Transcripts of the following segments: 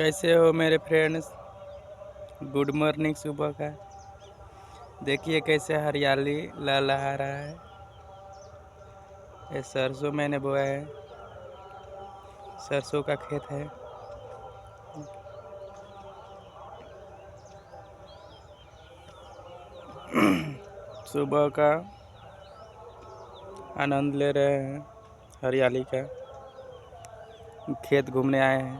कैसे हो मेरे फ्रेंड्स। गुड मॉर्निंग सुबह का। देखिए कैसे हरियाली लहलहा रहा है। ये सरसों मैंने बोया है, सरसों का खेत है। सुबह का आनंद ले रहे हैं हरियाली का। खेत घूमने आए हैं,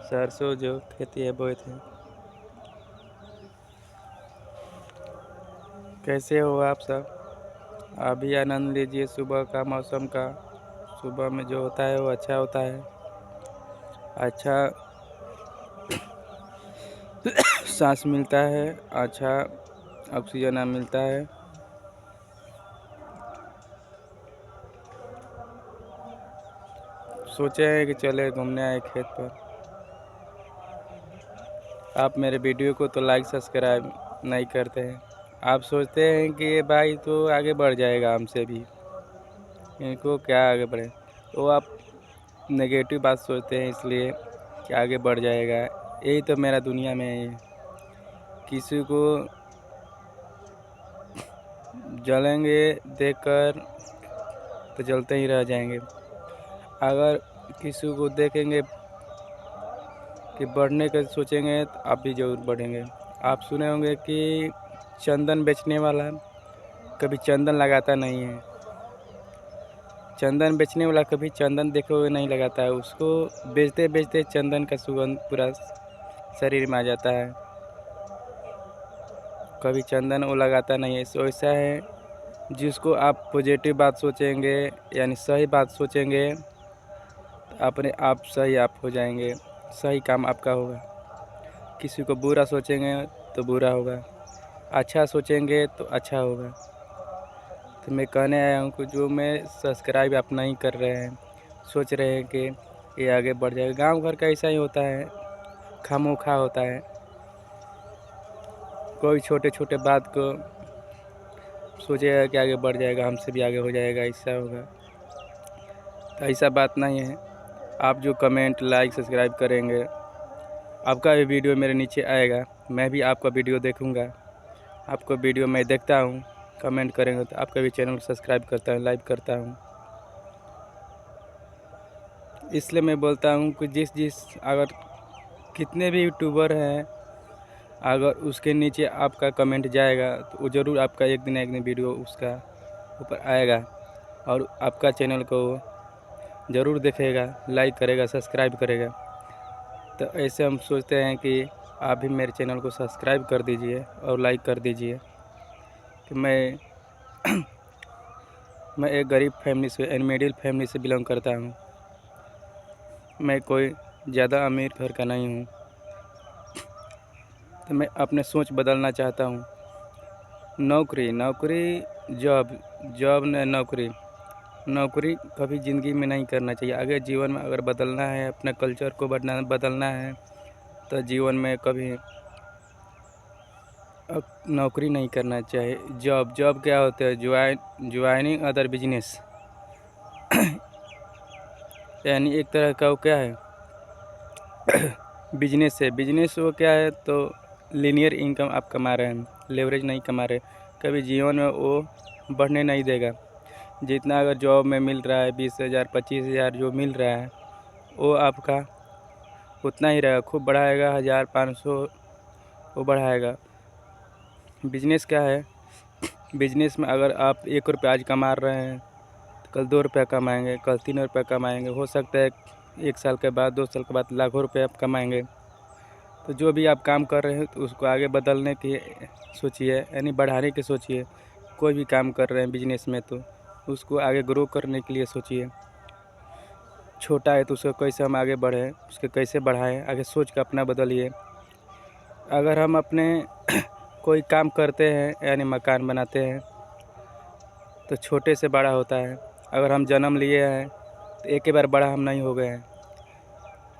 सरसों जो खेती है बोए थे। कैसे हो आप सब? आप भी आनंद लीजिए सुबह का मौसम का। सुबह में जो होता है वो अच्छा होता है। अच्छा सांस मिलता है, अच्छा ऑक्सीजन मिलता है। सोचे हैं कि चले घूमने आए खेत पर। आप मेरे वीडियो को तो लाइक सब्सक्राइब नहीं करते हैं। आप सोचते हैं कि ये भाई तो आगे बढ़ जाएगा हमसे भी, इनको क्या आगे बढ़े। तो आप नेगेटिव बात सोचते हैं इसलिए कि आगे बढ़ जाएगा। यही तो मेरा दुनिया में है। किसी को जलेंगे देखकर तो जलते ही रह जाएंगे। अगर किसी को देखेंगे कि बढ़ने का सोचेंगे तो आप भी जरूर बढ़ेंगे। आप सुने होंगे कि चंदन बेचने वाला कभी चंदन लगाता नहीं है। चंदन बेचने वाला कभी चंदन देखे हुए नहीं लगाता है। उसको बेचते बेचते चंदन का सुगंध पूरा शरीर में आ जाता है। कभी चंदन वो लगाता नहीं है। सो ऐसा है, जिसको आप पॉजिटिव बात सोचेंगे यानी सही बात सोचेंगे तो अपने आप सही आप हो जाएंगे, सही काम आपका होगा। किसी को बुरा सोचेंगे तो बुरा होगा, अच्छा सोचेंगे तो अच्छा होगा। तो मैं कहने आया हूँ कि जो मैं सब्सक्राइब आप नहीं कर रहे हैं, सोच रहे हैं कि ये आगे बढ़ जाएगा। गांव घर का ऐसा ही होता है, खामोखा होता है। कोई छोटे छोटे बात को सोचेगा कि आगे बढ़ जाएगा, हमसे भी आगे हो जाएगा, ऐसा होगा। तो ऐसा बात नहीं है। आप जो कमेंट लाइक सब्सक्राइब करेंगे, आपका भी वीडियो मेरे नीचे आएगा, मैं भी आपका वीडियो देखूँगा। आपका वीडियो मैं देखता हूँ, कमेंट करेंगे तो आपका भी चैनल सब्सक्राइब करता हूँ, लाइक करता हूँ। इसलिए मैं बोलता हूँ कि जिस अगर कितने भी यूट्यूबर हैं, अगर उसके नीचे आपका कमेंट जाएगा तो वो ज़रूर आपका एक दिन वीडियो उसका ऊपर आएगा और आपका चैनल को ज़रूर देखेगा, लाइक करेगा, सब्सक्राइब करेगा। तो ऐसे हम सोचते हैं कि आप भी मेरे चैनल को सब्सक्राइब कर दीजिए और लाइक कर दीजिए। कि मैं एक गरीब फैमिली से यानी मिडिल फैमिली से बिलोंग करता हूँ। मैं कोई ज़्यादा अमीर घर का नहीं हूँ। तो मैं अपने सोच बदलना चाहता हूँ। नौकरी जॉब न नौकरी नौकरी कभी ज़िंदगी में नहीं करना चाहिए। अगर जीवन में अगर बदलना है, अपने कल्चर को बदलना है तो जीवन में कभी नौकरी नहीं करना चाहिए। जॉब क्या होता है? ज्वाइनिंग अदर बिजनेस यानी एक तरह का वो क्या है बिजनेस है। बिजनेस वो क्या है, तो लीनियर इनकम आप कमा रहे हैं, लेवरेज नहीं कमा रहे। कभी जीवन में वो बढ़ने नहीं देगा। जितना अगर जॉब में मिल रहा है 20,000 25,000 जो मिल रहा है वो आपका उतना ही रहेगा। खूब बढ़ाएगा 1,000 500 वो बढ़ाएगा। बिजनेस क्या है? बिजनेस में अगर आप 1 रुपया आज कमा रहे हैं तो कल 2 रुपया कमाएंगे, कल 3 रुपया कमाएंगे। हो सकता है 1 साल के बाद 2 साल के बाद लाखों रुपये आप कमाएंगे। तो जो भी आप काम कर रहे हैं तो उसको आगे बदलने की सोचिए, यानी बढ़ाने की सोचिए। कोई भी काम कर रहे हैं बिजनेस में तो उसको आगे ग्रो करने के लिए सोचिए। छोटा है तो उसको कैसे हम आगे बढ़ें, उसके कैसे बढ़ाएं, आगे सोच के अपना बदलिए। अगर हम अपने कोई काम करते हैं यानी मकान बनाते हैं तो छोटे से बड़ा होता है। अगर हम जन्म लिए हैं तो एक ही बार बड़ा हम नहीं हो गए हैं,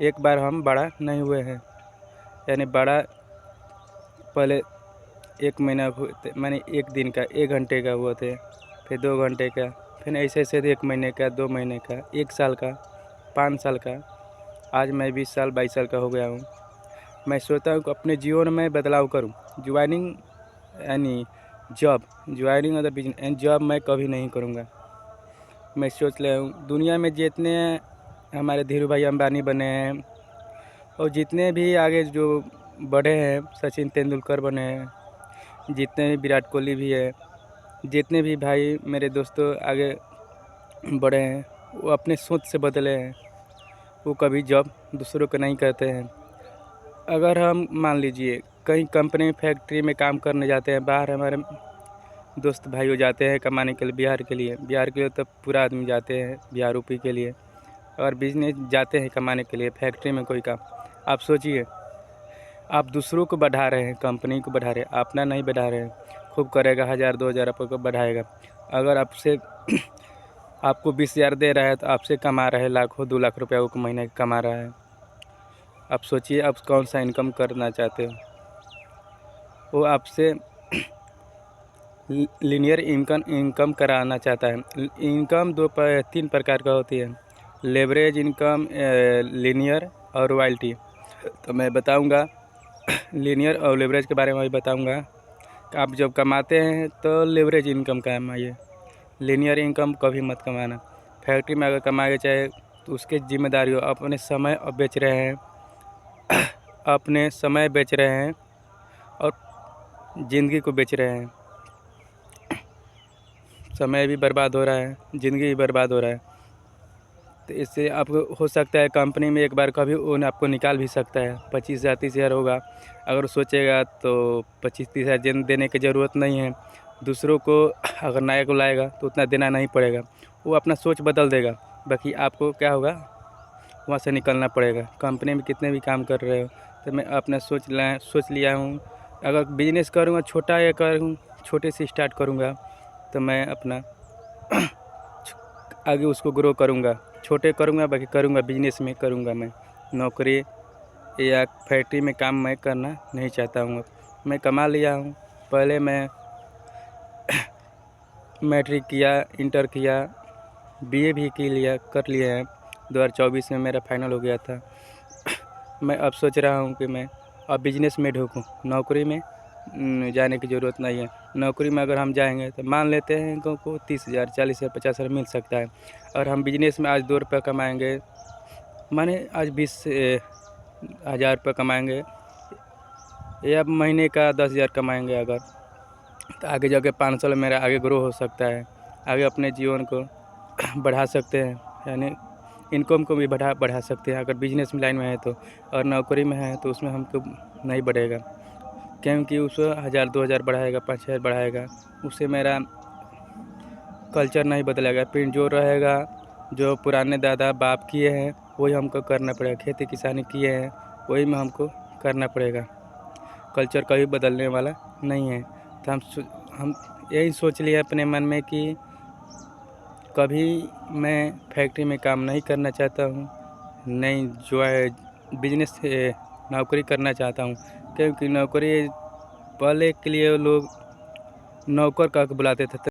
एक बार हम बड़ा नहीं हुए हैं। यानी बड़ा पहले 1 महीना मैंने 1 दिन का 1 घंटे का हुआ थे, फिर 2 घंटे का, फिर ऐसे 1 महीने का, 2 महीने का, 1 साल का, 5 साल का। आज मैं 20 साल 22 साल का हो गया हूँ। मैं सोचता हूँ कि अपने जीवन में बदलाव करूँ। ज्वाइनिंग यानी joining other business and job मैं कभी नहीं करूँगा। मैं सोच लिया हूँ दुनिया में जितने हमारे धीरू भाई अंबानी बने हैं और जितने भी आगे जो बढ़े हैं, सचिन तेंदुलकर बने हैं, जितने भी विराट कोहली भी है, जितने भी भाई मेरे दोस्तों आगे बढ़े हैं, वो अपने सोच से बदले हैं। वो कभी जॉब दूसरों को नहीं करते हैं। अगर हम मान लीजिए कहीं कंपनी फैक्ट्री में काम करने जाते हैं, बाहर हमारे दोस्त भाई हो जाते हैं कमाने के लिए, बिहार के लिए तो पूरा आदमी जाते हैं बिहार यूपी के लिए, और बिजनेस जाते हैं कमाने के लिए फैक्ट्री में कोई काम। आप सोचिए, आप दूसरों को बढ़ा रहे हैं, कंपनी को बढ़ा रहे हैं, अपना नहीं बढ़ा रहे हैं। खूब करेगा 1000-2000 आपको बढ़ाएगा। अगर आपसे आपको 20,000 दे रहा है तो आपसे कमा रहा है लाखों 2 लाख रुपया वो महीने कमा रहा है। आप सोचिए आप कौन सा इनकम करना चाहते हो। वो आपसे लीनियर इनकम कराना चाहता है। इनकम 3 प्रकार का होती है, लेवरेज इनकम, लीनियर और रॉयल्टी। तो मैं बताऊंगा लीनियर और लेवरेज के बारे में भी बताऊंगा। आप जब कमाते हैं तो लेवरेज इनकम कमाइए, लीनियर इनकम कभी मत कमाना। फैक्ट्री में अगर कमाए चाहे तो उसकी जिम्मेदारी हो। अपने समय बेच रहे हैं अपने समय बेच रहे हैं और ज़िंदगी को बेच रहे हैं। समय भी बर्बाद हो रहा है, ज़िंदगी भी बर्बाद हो रहा है। तो इससे आपको हो सकता है कंपनी में एक बार कभी वो आपको निकाल भी सकता है। 25,000 30,000 होगा, अगर सोचेगा तो 25-30 हज़ार देने की ज़रूरत नहीं है। दूसरों को अगर नया को लाएगा तो उतना देना नहीं पड़ेगा, वो अपना सोच बदल देगा। बाकी आपको क्या होगा, वहाँ से निकलना पड़ेगा। कंपनी में कितने भी काम कर रहे हो, तो मैं अपना सोच लिया हूँ अगर बिजनेस करूँगा छोटा या करूँ, छोटे से स्टार्ट करूँगा तो मैं अपना आगे उसको ग्रो करूँगा। छोटे करूँगा, बाकी करूँगा बिजनेस में करूँगा। मैं नौकरी या फैक्ट्री में काम मैं करना नहीं चाहता हूँ। मैं कमा लिया हूँ। पहले मैं मैट्रिक किया, इंटर किया, बीए भी कर लिया है। 2024 में मेरा फाइनल हो गया था। मैं अब सोच रहा हूँ कि मैं अब बिजनेस में ढूंढूँ। नौकरी में जाने की ज़रूरत नहीं है। नौकरी में अगर हम जाएंगे तो मान लेते हैं को 30,000 40,000 50,000 मिल सकता है, और हम बिजनेस में आज 2 रुपये कमाएँगे, माने आज 20,000 रुपये कमाएँगे या महीने का 10,000 कमाएँगे अगर, तो आगे जाके 5 साल मेरा आगे ग्रो हो सकता है। आगे अपने जीवन को बढ़ा सकते हैं, यानी इनकम को भी बढ़ा सकते हैं अगर बिजनेस में लाइन में है तो। और नौकरी में है तो उसमें हमको नहीं बढ़ेगा, क्योंकि उसको 1000-2000 बढ़ाएगा, 5,000 बढ़ाएगा, उससे मेरा कल्चर नहीं बदलेगा। फिर जो रहेगा, जो पुराने दादा बाप किए हैं वही हमको करना पड़ेगा। खेती किसानी किए हैं वही में हमको करना पड़ेगा। कल्चर कभी बदलने वाला नहीं है। तो हम यही सोच लिए अपने मन में कि कभी मैं फैक्ट्री में काम नहीं करना चाहता हूँ, नहीं जो है बिजनेस नौकरी करना चाहता हूँ। क्योंकि नौकरी पहले के लिए लोग नौकर कह के बुलाते थे।